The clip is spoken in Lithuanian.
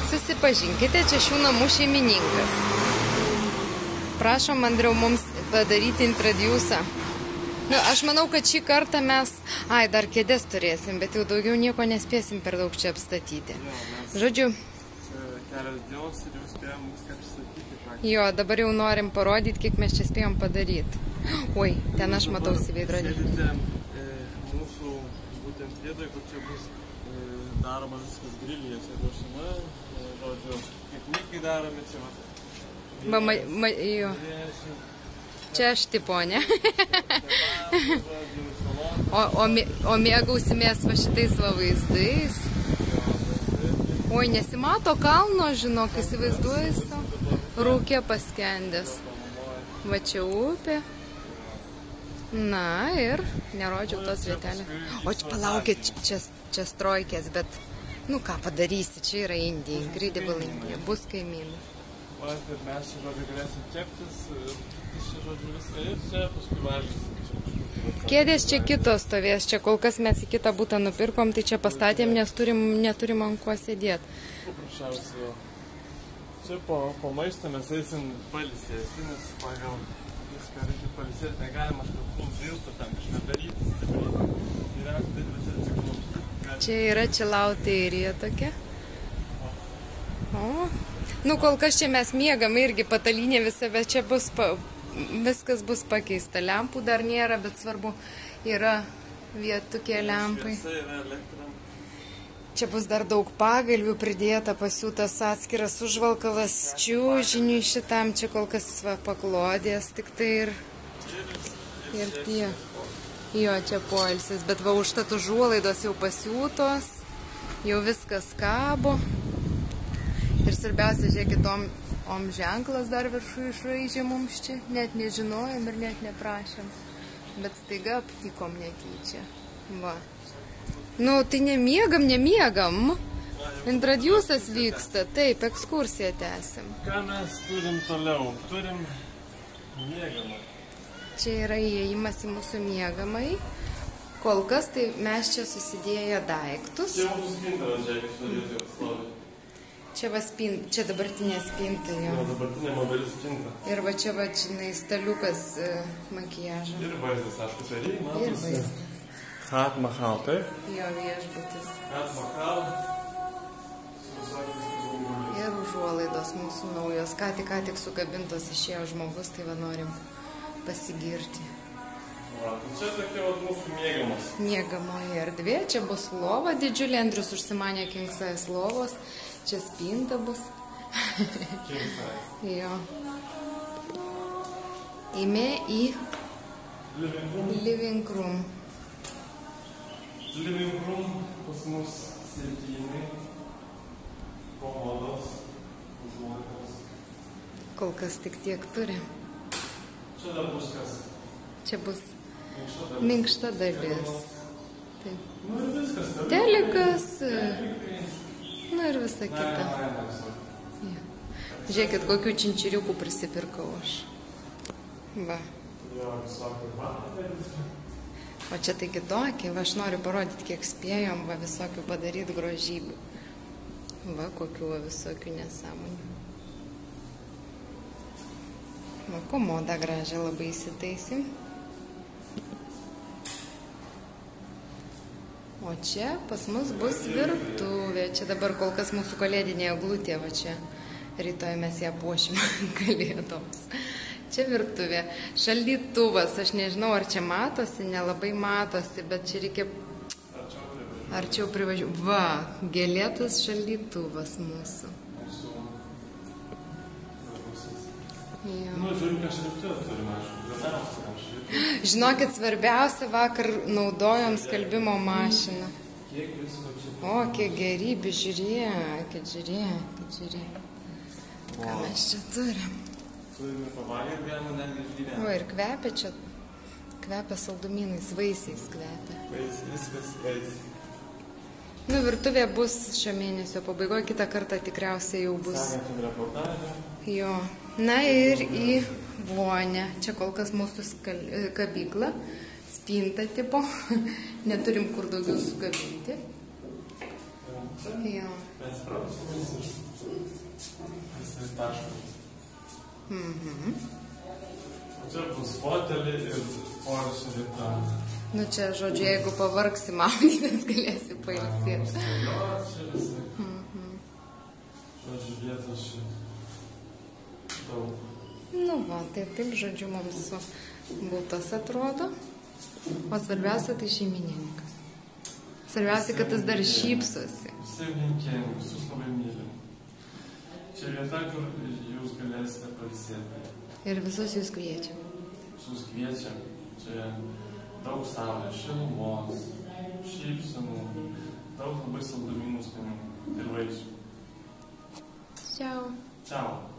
Susipažinkite, čia šių namų šeimininkas. Prašom, Andriau, mums padaryti introdiusą. Nu, aš manau, kad šį kartą mes... dar kėdės turėsim, bet jau daugiau nieko nespėsim per daug čia apstatyti. Žodžiu... Kelios dienos ir jau spėjom viską pristatyti. Jo, dabar jau norim parodyti, kiek mes čia spėjom padaryti. Oi, ten aš matausi veidrodį. Sėdite mūsų būtent vietoje, kur čia bus daroma viskas grilyje, čia ruošima. Žodžiu, piknikai daromi čia va. Jo. Čia aš tipo, ne? O mėgausimės va šitais va vaizdais. Oi, nesimato kalno, žinok, įsivaizduoju savo. Rūkė paskendęs. Va čia upė. Na ir nerodžiau tos vietelės. O čia palaukit, čia strojkės, bet nu ką padarysi, čia yra Indija, Incredible Indija, bus kaimynai. Va, ir mes čia žodžiu galėsim keptis, čia žodžiu viską ir čia paskui valgysim. Kėdės čia kitos stovės, čia kol kas mes į kitą butą nupirkom, tai čia pastatėm, nes neturim ant kuo sėdėti. Paprasčiausiai jo. Čia po maisto mes eisim palisėti, nes pagal viską reikia palisėti, negalima mums viltų tam kažką daryti, Čia yra chilauterija tokia. O, nu kol kas čia mes miegam irgi patalynė visa, bet čia bus viskas bus pakeista. Lempų dar nėra, bet svarbu yra vietukė lempai. Čia bus dar daug pagalvių pridėta, pasiūtas atskiras užvalkalas čiužiniui šitam, čia kol kas paklodės tik tai ir tie. Jo, čia poilsis, bet va užtat užuolaidos jau pasiūtos, jau viskas kabo. Ir svarbiausia, žiūrėkit, om ženklas dar viršų išraižė mums čia, net nežinojom ir net neprašėm. Bet staiga aptikom netyčia. Va. Nu, tai nemiegam. Introdiusas vyksta, taip, ekskursiją tęsim. Ką mes turim toliau? Turim miegamą. Čia yra įėjimas į mūsų miegamai. Kol kas tai mes čia susidėję daiktus. Čia mūsų spinta, žiūrėkit, sudėti stovi. Čia dabartinė spinta jo. Jo, dabartinė mobili spinta. Ir va čia va, žinai, staliukas makiažo. Ir vaizdas, aišku, šariai, matosi. Ir vaizdas. Taj Mahal, taip? Jo, viešbutis. Taj Mahal. Ir užuolaidos mūsų naujos. Ką tik sukabintos išėjo žmogus, tai va norim pasigirti. Va, čia tokia va mūsų miegamas. Miegamoji erdvė, čia bus lova didžiulė, Andrius užsimanė king size lovos. Čia spinta bus. Jo. Įmė į living room. Living room pas mus sėdynai, komodos, užuolaidos. Kol kas tik tiek turi. Čia dar bus kas? Čia bus minkšta dalis. Taip. Nu ir viskas. Telikas. Nu ir visa kita. Ja. Žiūrėkit, kokių činčiriukų prisipirkau aš. Va. O čia tai kitokie. Va, aš noriu parodyti, kiek spėjom, va, visokių padaryti grožybių. Va, kokių va, visokių nesąmonių. Va, komodą gražią labai įsitaisim. O čia pas mus bus virtuvė. Čia dabar kol kas mūsų kalėdinė eglutė, va čia. Rytoj mes ją puošim kalėdoms. Čia virtuvė. Šaldytuvas, aš nežinau, ar čia matosi, nelabai matosi, bet čia reikia arčiau privažiuoti. Va, gėlėtas šaldytuvas mūsų. Nu, žiūrim, ką šaldytuvą turime, aišku. Žinokit, svarbiausia, vakar naudojom skalbimo mašiną. O, kiek gerybių, žiūrėkit. Ką mes čia turim? Turime pavalgyti, galima netgi išgyventi. O, ir kvepia čia, kvepia saldumynais, vaisiais kvepia. Viskas vaisiai. Nu, virtuvė bus šio mėnesio pabaigoje, kitą kartą tikriausiai jau bus. Sakantim reportažą. Jo. Na ir į vonę. Čia kol kas mūsų kabykla, spinta tipo. Neturim kur daugiau sukabinti. Jo. Mes prausimės ir taškas. Mhm. O čia bus fotelį ir poilsio vieta. Nu čia, žodžiu, jeigu pavargsi maudytis, galėsi pailsėti. Jo, čia visai. Žodžiu, vietos čia daug. Nu va, tai taip, žodžiu, mums būtas atrodo. O svarbiausia tai šeimininkas. Svarbiausia, kad jis dar šypsosi. Visi linkėjim, visus labai mylim. Čia vieta, kur jūs galėsite pailsėti. Ir visus jūs kviečiam. Visus kviečiam. Čia daug saulės, šilumos, šypsenų, daug labai saldumynų skanių ir vaisių. Ciao. Ciao.